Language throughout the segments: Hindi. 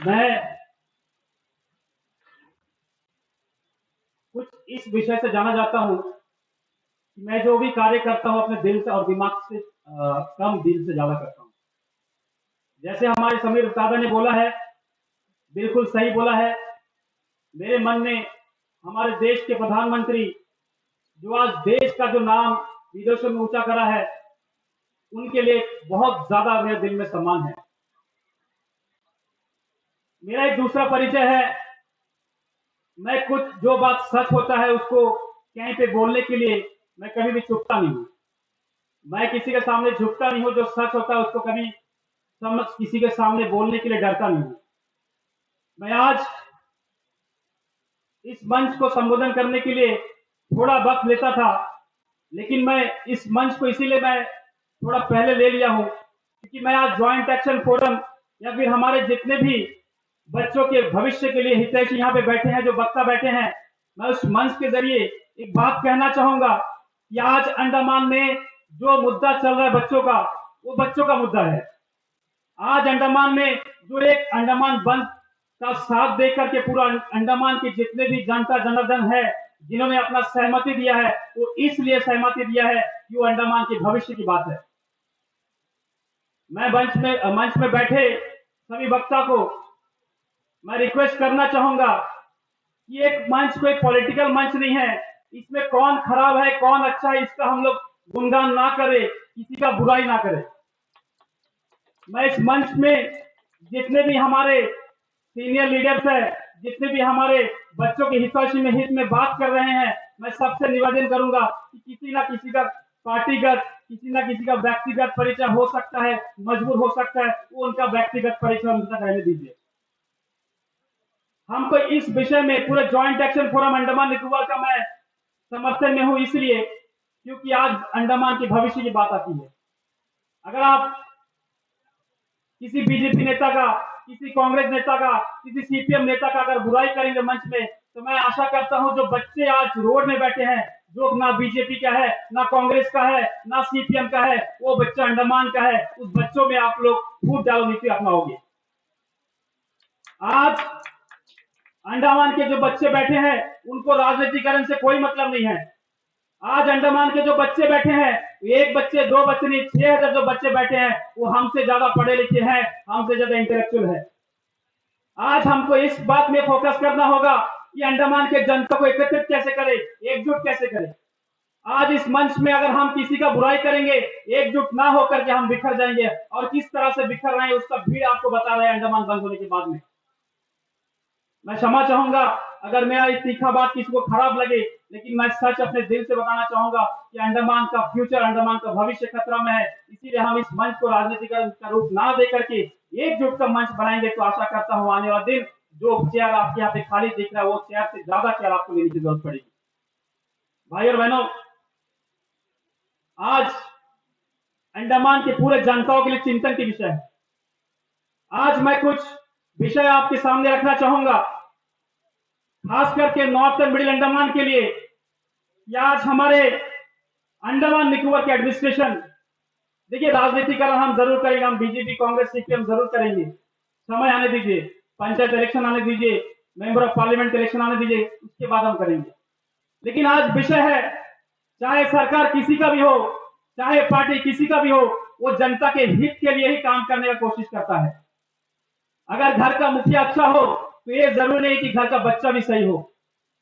मैं कुछ इस विषय से जाना चाहता हूं कि मैं जो भी कार्य करता हूं अपने दिल से और दिमाग से कम दिल से ज्यादा करता हूं। जैसे हमारे समीर दादा ने बोला है, बिल्कुल सही बोला है। मेरे मन में हमारे देश के प्रधानमंत्री जो आज देश का जो नाम विदेशों में ऊंचा करा है, उनके लिए बहुत ज्यादा मेरे दिल में सम्मान है। मेरा एक दूसरा परिचय है, मैं कुछ जो बात सच होता है उसको कहीं पे बोलने के लिए मैं कभी भी चुपता नहीं हूं। मैं किसी के सामने झुकता नहीं हूं। जो सच होता है उसको कभी समझ किसी के सामने बोलने के लिए डरता नहीं हूं। मैं आज इस मंच को संबोधन करने के लिए थोड़ा वक्त लेता था, लेकिन मैं इस मंच को इसीलिए मैं थोड़ा पहले ले लिया हूं क्योंकि मैं आज ज्वाइंट एक्शन फोरम या फिर हमारे जितने भी बच्चों के भविष्य के लिए हितैषी यहाँ पे बैठे हैं, जो वक्ता बैठे हैं, मैं उस मंच के जरिए एक बात कहना चाहूंगा कि आज अंडमान में जो मुद्दा चल रहा है बच्चों का, वो बच्चों का मुद्दा है। आज अंडमान में जो एक अंडमान बंद का साथ दे करके पूरा अंडमान की जितने भी जनता जनार्दन है, जिन्होंने अपना सहमति दिया है, वो इसलिए सहमति दिया है कि वो अंडमान के भविष्य की बात है। मैं मंच में बैठे सभी वक्ता को मैं रिक्वेस्ट करना चाहूंगा कि एक मंच कोई पॉलिटिकल मंच नहीं है। इसमें कौन खराब है कौन अच्छा है इसका हम लोग गुणगान ना करें, किसी का बुराई ना करें। मैं इस मंच में जितने भी हमारे सीनियर लीडर्स है, जितने भी हमारे बच्चों के हित में बात कर रहे हैं, मैं सबसे निवेदन करूंगा कि किसी ना किसी का पार्टीगत, किसी ना किसी का व्यक्तिगत परिचय हो सकता है, मजबूर हो सकता है, वो उनका व्यक्तिगत परिचय उनका रहने दीजिए। हमको इस विषय में पूरे joint action forum Andaman Nicobar का मैं समर्थन में हूं, इसलिए क्योंकि आज अंडमान के भविष्य की बात आती है। अगर आप किसी बीजेपी नेता का, किसी कांग्रेस नेता का, किसी सीपीएम नेता का अगर बुराई करेंगे मंच में, तो मैं आशा करता हूं जो बच्चे आज रोड में बैठे हैं, जो ना बीजेपी का है, ना कांग्रेस का है, ना सीपीएम का है, वो बच्चा अंडमान का है, उस बच्चों में आप लोग फूट डालो नीति अपनाओगे। आज अंडमान के जो बच्चे बैठे हैं उनको राजनीतिकरण से कोई मतलब नहीं है। आज अंडमान के जो बच्चे बैठे हैं, एक बच्चे दो बच्चे नहीं, 6,000 जो बच्चे बैठे हैं वो हमसे ज्यादा पढ़े लिखे हैं, हमसे ज्यादा इंटेलेक्चुअल है। आज हमको इस बात में फोकस करना होगा कि अंडमान के जनता को एकत्रित कैसे करें, एकजुट कैसे करें। आज इस मंच में अगर हम किसी का बुराई करेंगे, एकजुट ना होकर के हम बिखर जाएंगे, और किस तरह से बिखर रहे हैं उसका भीड़ आपको बता रहे हैं अंडमान बंद होने के बाद में। मैं क्षमा चाहूंगा अगर मेरा इस तीखा बात किसी को खराब लगे, लेकिन मैं सच अपने दिल से बताना चाहूंगा कि अंडमान का फ्यूचर, अंडमान का भविष्य खतरा में है। इसीलिए हम इस मंच को राजनीतिक का रूप ना दे करके एकजुट का मंच बनाएंगे, तो आशा करता हूं आने वाला दिन जो चेयर आपके यहाँ पे खाली दिख रहा है, वो चेयर से ज्यादा चेयर आपको लेने की जरूरत पड़ेगी। भाई और बहनों, आज अंडमान के पूरे जनताओं के लिए चिंतन की विषय है। आज मैं कुछ विषय आपके सामने रखना चाहूंगा, खास करके नॉर्थ एंड मिडिल अंडमान के लिए। आज हमारे अंडमान निकोबार के एडमिनिस्ट्रेशन, देखिए राजनीतिकरण हम जरूर करेंगे, हम बीजेपी कांग्रेस सीपीएम जरूर करेंगे। समय आने दीजिए, पंचायत इलेक्शन आने दीजिए, मेंबर ऑफ पार्लियामेंट इलेक्शन आने दीजिए, उसके बाद हम करेंगे। लेकिन आज विषय है, चाहे सरकार किसी का भी हो, चाहे पार्टी किसी का भी हो, वो जनता के हित के लिए ही काम करने की कोशिश करता है। अगर घर का मुखिया अच्छा हो तो ये जरूरी नहीं कि घर का बच्चा भी सही हो।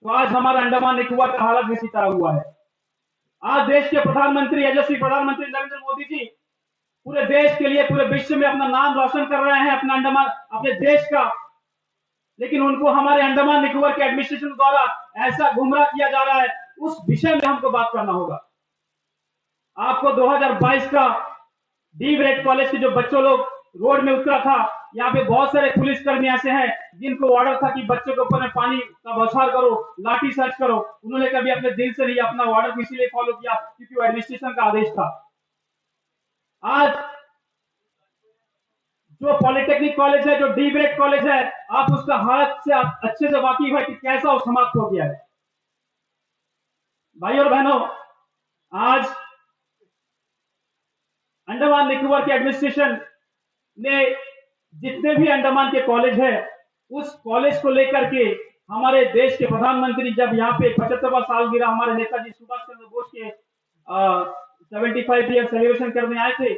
तो आज हमारा अंडमान निकोबार का हालत भी इसी तरह हुआ है। आज देश के प्रधानमंत्री, यशस्वी प्रधानमंत्री नरेंद्र मोदी जी पूरे देश के लिए, पूरे विश्व में अपना नाम रोशन कर रहे हैं, अपना अंडमान, अपने देश का। लेकिन उनको हमारे अंडमान निकोबार के एडमिनिस्ट्रेशन द्वारा ऐसा गुमराह किया जा रहा है, उस विषय में हमको बात करना होगा। आपको 2022 का डी ब्रेड कॉलेज के जो बच्चों लोग रोड में उतरा था, यहाँ पे बहुत सारे पुलिसकर्मी ऐसे हैं जिनको ऑर्डर था कि बच्चों के ऊपर में पानी का बौछार करो, लाठी चार्ज करो। उन्होंने कभी अपने दिल से नहीं अपना ऑर्डर को इसीलिए फॉलो किया क्योंकि वो एडमिनिस्ट्रेशन का आदेश था। आज जो पॉलिटेक्निक कॉलेज है, जो डी ब्रेड कॉलेज है, आप उसका हालत से अच्छे से वाकिफ है कि कैसा वो समाप्त हो गया है। भाई और बहनों, आज अंडमान निकोबार के एडमिनिस्ट्रेशन ने जितने भी अंडमान के कॉलेज है उस कॉलेज को लेकर के हमारे देश के प्रधानमंत्री जब यहाँ पे 75वां सालगिरह हमारे नेताजी सुभाष चंद्र बोस के 75 ईयर सेलिब्रेशन करने आए थे,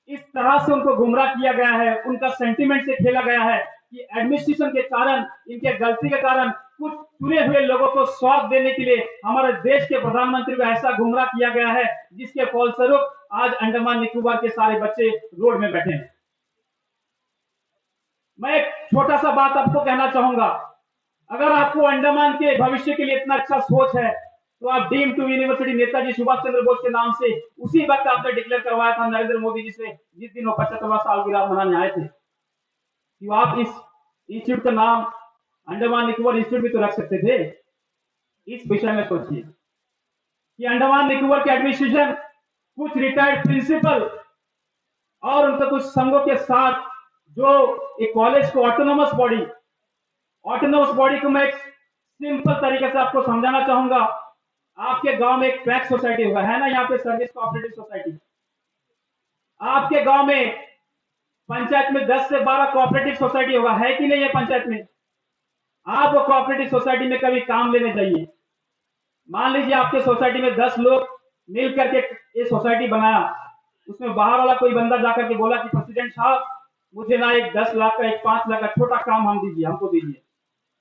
इस तरह से उनको गुमराह किया गया है, उनका सेंटिमेंट से खेला गया है कि एडमिनिस्ट्रेशन के कारण, इनके गलती के कारण कुछ चुने हुए लोगों को स्वार्थ देने के लिए हमारे देश के प्रधानमंत्री को ऐसा गुमराह किया गया है, जिसके फलस्वरूप आज अंडमान निकोबार के सारे बच्चे रोड में बैठे हैं। मैं एक छोटा सा बात आपको कहना चाहूंगा, अगर आपको अंडमान के भविष्य के लिए इतना अच्छा सोच है तो आप deem to university Netaji Subhash Chandra Bose के नाम से उसी वक्त आपने डिक्लेयर करवाया था नरेंद्र मोदी जी से, जिस दिन वो 75वां सालगिरह मनाने आए थे, कि आप इस इंस्टीट्यूट का नाम अंडमान निकोबार इंस्टीट्यूट भी तो रख सकते थे। इस विषय में सोचिए कि अंडमान निकोबार के एडमिनिस्ट्रेशन कुछ रिटायर्ड प्रिंसिपल और उनके कुछ संघों के साथ जो एक कॉलेज को ऑटोनोमस बॉडी को मैं एक सिंपल तरीके से आपको समझाना चाहूंगा। आपके गांव में एक पैक्स सोसाइटी होगा, है ना, यहाँ पे सर्विस कोऑपरेटिव सोसाइटी। आपके गांव में पंचायत में 10 से 12 कोऑपरेटिव सोसाइटी होगा, है कि नहीं है पंचायत में? आप वो कोऑपरेटिव सोसाइटी में कभी काम लेने जाइए, मान लीजिए आपके सोसाइटी में 10 लोग मिल करके ये सोसाइटी बनाया, उसमें बाहर वाला कोई बंदा जाकर के बोला कि प्रेसिडेंट साहब मुझे ना एक 10 लाख का एक 5 लाख का छोटा काम हम दीजिए, हमको दीजिए।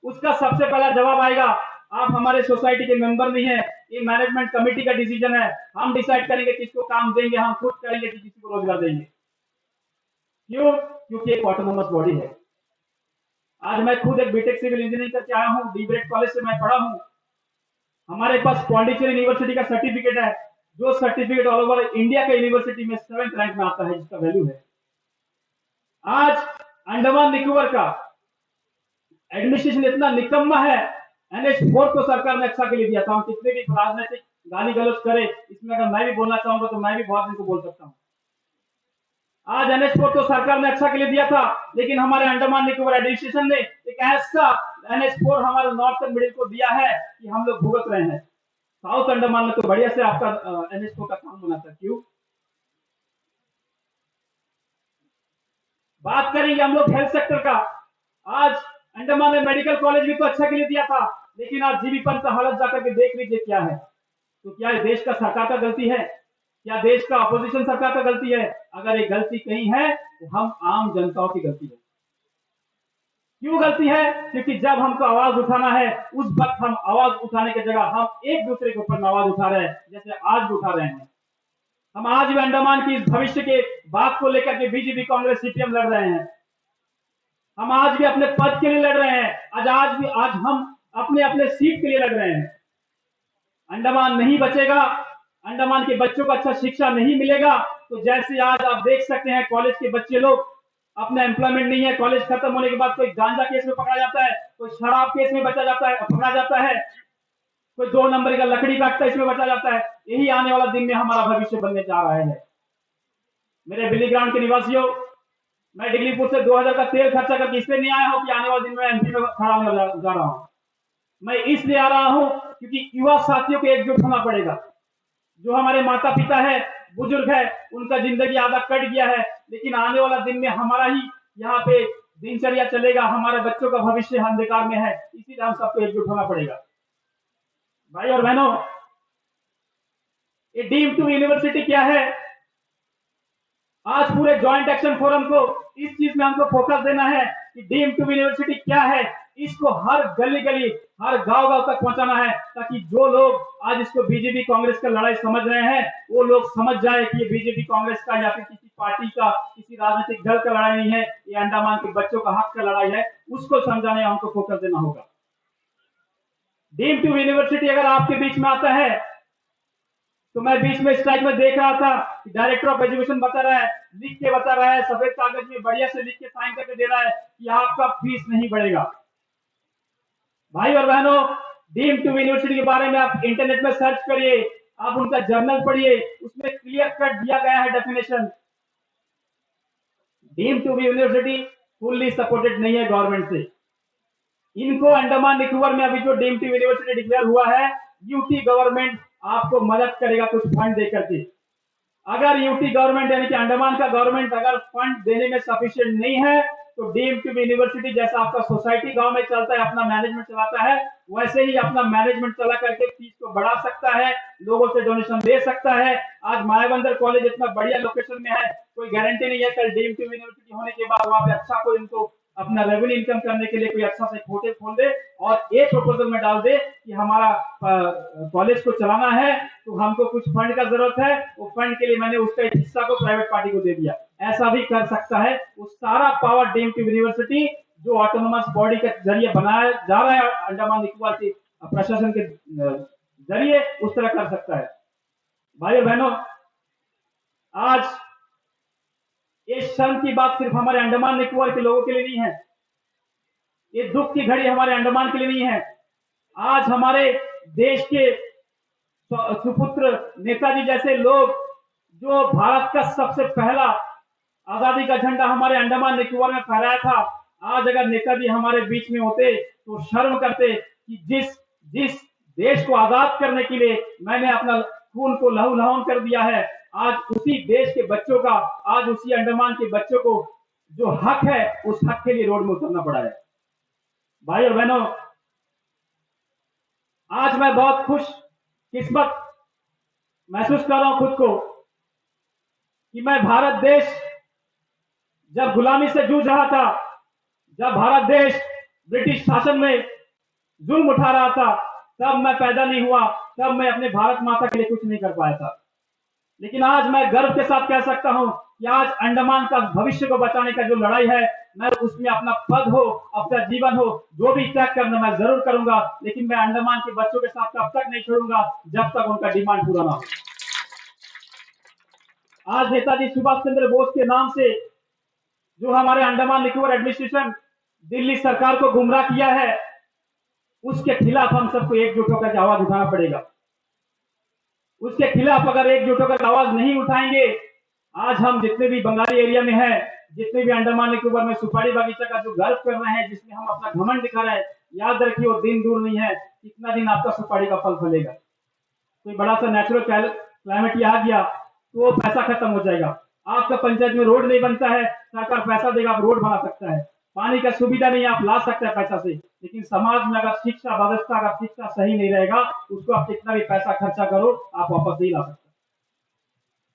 उसका सबसे पहला जवाब आएगा, आप हमारे सोसाइटी के मेंबर नहीं है, ये मैनेजमेंट कमेटी का डिसीजन है, हम डिसाइड करेंगे किसको काम देंगे, हम खुद करेंगे कि किसी को रोजगार देंगे। क्यों? क्योंकि एक ऑटोनोमस बॉडी है। आज मैं खुद एक बीटेक सिविल इंजीनियरिंग करके आया हूँ, डीब्रेड कॉलेज से मैं पढ़ा हूँ। हमारे पास पांडिचेरी यूनिवर्सिटी का सर्टिफिकेट है, जो सर्टिफिकेट ऑल ओवर इंडिया के यूनिवर्सिटी में 7th रैंक में आता है, जिसका वैल्यू है। आज अंडमान निकोबार का एडमिनिस्ट्रेशन इतना निकम्मा है, NH4 को सरकार ने अच्छा के लिए दिया था। हम कितने भी राजनीतिक गाली गलौज करे, इसमें अगर मैं भी बोलना चाहूंगा तो मैं भी बहुत इनको बोल सकता हूं। आज NH4 तो सरकार ने अच्छा के लिए दिया था, लेकिन हमारे अंडमान निकोबार एडमिनिस्ट्रेशन ने एक ऐसा NH4 हमारे नॉर्थर्न मिडिल को दिया है कि हम लोग भुगत रहे हैं। साउथ अंडमान में तो बढ़िया से आपका NH4 का काम बना था। क्यों? बात करेंगे हम लोग हेल्थ सेक्टर का। आज अंडमान में मेडिकल कॉलेज भी तो अच्छा के लिए दिया था, लेकिन आज जीबी पंत का हालत जाकर के देख लीजिए क्या है। तो क्या ये देश का सरकार का गलती है? क्या देश का अपोजिशन सरकार का गलती है? अगर ये गलती कहीं है तो हम आम जनताओं की गलती है। क्यों गलती है? क्योंकि जब हमको आवाज उठाना है, उस वक्त हम आवाज उठाने की जगह हम एक दूसरे के ऊपर आवाज उठा रहे हैं, जैसे आज भी उठा रहे हैं। हम आज भी अंडमान की भविष्य के बात को लेकर के बीजेपी, कांग्रेस, सीपीएम लड़ रहे हैं। हम आज भी अपने पद के लिए लड़ रहे हैं। आज हम अपने अपने सीट के लिए लड़ रहे हैं। अंडमान नहीं बचेगा, अंडमान के बच्चों को अच्छा शिक्षा नहीं मिलेगा तो जैसे आज आप देख सकते हैं कॉलेज के बच्चे लोग, अपना एम्प्लॉयमेंट नहीं है, कॉलेज खत्म होने के बाद कोई गांजा केस में पकड़ा जाता है, कोई शराब केस में पकड़ा जाता है, कोई 2 नंबर का लकड़ी काटता है, इसमें बचा जाता है। यही आने वाला दिन में हमारा भविष्य बनने जा रहा है। मेरे बिल्ली ग्राउंड के निवासियों, मैं डिग्रीपुर से 2000 का तेल खर्चा करके इसलिए नहीं आया हूं कि आने वाले दिन में एमपी में खड़ा होने जा रहा हूं। मैं इसलिए आ रहा हूं क्योंकि युवा साथियों को एकजुट होना पड़ेगा। जो हमारे माता पिता है, बुजुर्ग है, उनका जिंदगी आधा कट गया है, लेकिन आने वाला दिन में हमारा ही यहाँ पे दिनचर्या चलेगा, हमारे बच्चों का भविष्य अंधकार में है, इसीलिए हम सबको एकजुट होना पड़ेगा। भाई और बहनों, ये डीम टू यूनिवर्सिटी क्या है? आज पूरे ज्वाइंट एक्शन फोरम को इस चीज में हमको फोकस देना है कि डीम टू यूनिवर्सिटी क्या है, इसको हर गली गली, हर गांव गांव तक पहुंचाना है, ताकि जो लोग आज इसको बीजेपी कांग्रेस का लड़ाई समझ रहे हैं, वो लोग समझ जाए कि ये बीजेपी कांग्रेस का या फिर किसी पार्टी का, किसी राजनीतिक दल का लड़ाई नहीं है, ये अंडमान के बच्चों का हक का लड़ाई है। उसको समझाने हमको फोकस देना होगा। डीम टू यूनिवर्सिटी अगर आपके बीच में आता है, तो मैं बीच में स्ट्राइक में देख रहा था कि डायरेक्टर ऑफ एजुकेशन बता रहा है, लिख के बता रहा है, सफेद कागज में बढ़िया से लिख के साइन करके दे रहा है कि आपका फीस नहीं बढ़ेगा। भाई और बहनों, डीम टू यूनिवर्सिटी के बारे में आप इंटरनेट में सर्च करिए, आप उनका जर्नल पढ़िए, उसमें क्लियर कट दिया गया है definition. Deemed to university fully supported नहीं है गवर्नमेंट से। इनको अंडमान निकोबार में अभी जो डीम टू यूनिवर्सिटी डिक्लेयर हुआ है, यूटी गवर्नमेंट आपको मदद करेगा कुछ फंड देकर के। अगर यूटी गवर्नमेंट यानी कि अंडमान का गवर्नमेंट अगर फंड देने में सफिशिएंट नहीं है, तो डीम्ड टू बी यूनिवर्सिटी जैसा आपका सोसाइटी गांव में चलता है, अपना मैनेजमेंट चलाता है, वैसे ही अपना मैनेजमेंट चला करके फीस को बढ़ा सकता है, लोगों से डोनेशन दे सकता है। आज मायाबंदर कॉलेज इतना बढ़िया लोकेशन में है, कोई गारंटी नहीं है कल डीम्ड टू यूनिवर्सिटी होने के बाद वहां पे अच्छा कोई इनको अपना रेवेन्यू इनकम करने के लिए कोई अच्छा से होटल खोल दे और एक प्रपोजल में डाल दे कि हमारा कॉलेज को चलाना है तो हमको कुछ फंड का जरूरत है, वो फंड के लिए मैंने उसका एक हिस्सा को प्राइवेट पार्टी को दे दिया। ऐसा भी कर सकता है। उस सारा पावर डीम्ड टू यूनिवर्सिटी जो ऑटोनोमस बॉडी के जरिए बनाया जा रहा है अंडमान निकोबार के प्रशासन के जरिए, उस तरह कर सकता है। भाइयों बहनों, आज ये शर्म की बात सिर्फ हमारे अंडमान निकोबार के लोगों के लिए नहीं है, ये दुख की घड़ी हमारे अंडमान के लिए नहीं है। आज हमारे देश के सुपुत्र नेताजी जैसे लोग जो भारत का सबसे पहला आजादी का झंडा हमारे अंडमान निकोबार में फहराया था, आज अगर नेताजी हमारे बीच में होते तो शर्म करते कि जिस देश को आजाद करने के लिए मैंने अपना खून को लहू लुहान कर दिया है, आज उसी देश के बच्चों का, आज उसी अंडमान के बच्चों को जो हक है उस हक के लिए रोड में उतरना पड़ा है। भाई और बहनों, आज मैं बहुत खुश किस्मत महसूस कर रहा हूं खुद को कि मैं भारत देश जब गुलामी से जूझ रहा था, जब भारत देश ब्रिटिश शासन में जुल्म उठा रहा था, तब मैं पैदा नहीं हुआ, तब मैं अपने भारत माता के लिए कुछ नहीं कर पाया था। लेकिन आज मैं गर्व के साथ कह सकता हूं कि आज अंडमान का भविष्य को बचाने का जो लड़ाई है, मैं उसमें अपना पद हो, अपना जीवन हो, जो भी त्याग करना मैं जरूर करूंगा, लेकिन मैं अंडमान के बच्चों के साथ तब तक नहीं छोड़ूंगा जब तक उनका डिमांड पूरा ना हो। आज नेताजी सुभाष चंद्र बोस के नाम से जो हमारे अंडमान निकोबार एडमिनिस्ट्रेशन दिल्ली सरकार को गुमराह किया है, उसके खिलाफ हम सबको एकजुट होकर आवाज उठाना पड़ेगा। उसके खिलाफ अगर एकजुट होकर आवाज नहीं उठाएंगे, आज हम जितने भी बंगाली एरिया में हैं, जितने भी अंडमान निकोबार में सुपारी बागीचा का जो गर्व कर रहे हैं, जिसमें हम अपना घमंड दिखा रहे हैं, याद रखिए वो दिन दूर नहीं है, कितना दिन आपका सुपारी का फल फलेगा। कोई बड़ा सा नेचुरल क्लाइमेट आ गया तो वो पैसा खत्म हो जाएगा। आपका पंचायत में रोड नहीं बनता है, सरकार पैसा देगा, आप रोड बना सकता है। पानी का सुविधा नहीं, आप ला सकते हैं पैसा से, लेकिन समाज में अगर शिक्षा व्यवस्था का शिक्षा सही नहीं रहेगा, उसको आप कितना भी पैसा खर्चा करो, आप वापस नहीं ला सकते।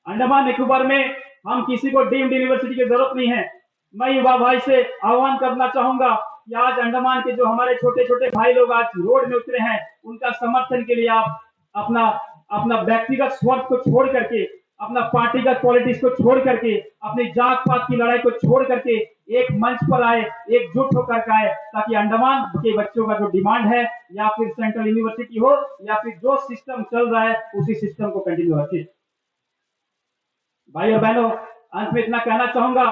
अंडमान निकोबार में हम किसी को डीम्ड यूनिवर्सिटी की जरूरत नहीं है। मैं युवा भाई से आह्वान करना चाहूंगा कि आज अंडमान के जो हमारे छोटे छोटे भाई लोग आज रोड में उतरे हैं, उनका समर्थन के लिए आप अपना व्यक्तिगत स्वार्थ को छोड़ करके, अपना पार्टीगत पॉलिटिक्स को छोड़ करके, अपनी जात पात की लड़ाई को छोड़ करके एक मंच पर आए, एकजुट होकर आए, ताकि अंडमान के बच्चों का जो डिमांड है, या फिर सेंट्रल यूनिवर्सिटी हो या फिर जो सिस्टम चल रहा है उसी सिस्टम को कंटिन्यू रखे। भाई और बहनों, अंत में इतना कहना चाहूंगा,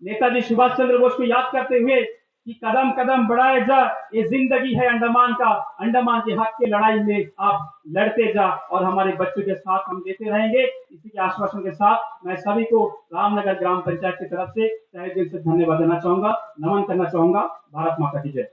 नेताजी सुभाष चंद्र बोस को याद करते हुए कि कदम कदम बढ़ाए जा, ये जिंदगी है अंडमान का, अंडमान के हक की लड़ाई में आप लड़ते जा और हमारे बच्चों के साथ हम देते रहेंगे। इसी के आश्वासन के साथ मैं सभी को रामनगर ग्राम पंचायत की तरफ से तहे दिल से धन्यवाद देना चाहूंगा, नमन करना चाहूंगा। भारत माता की जय।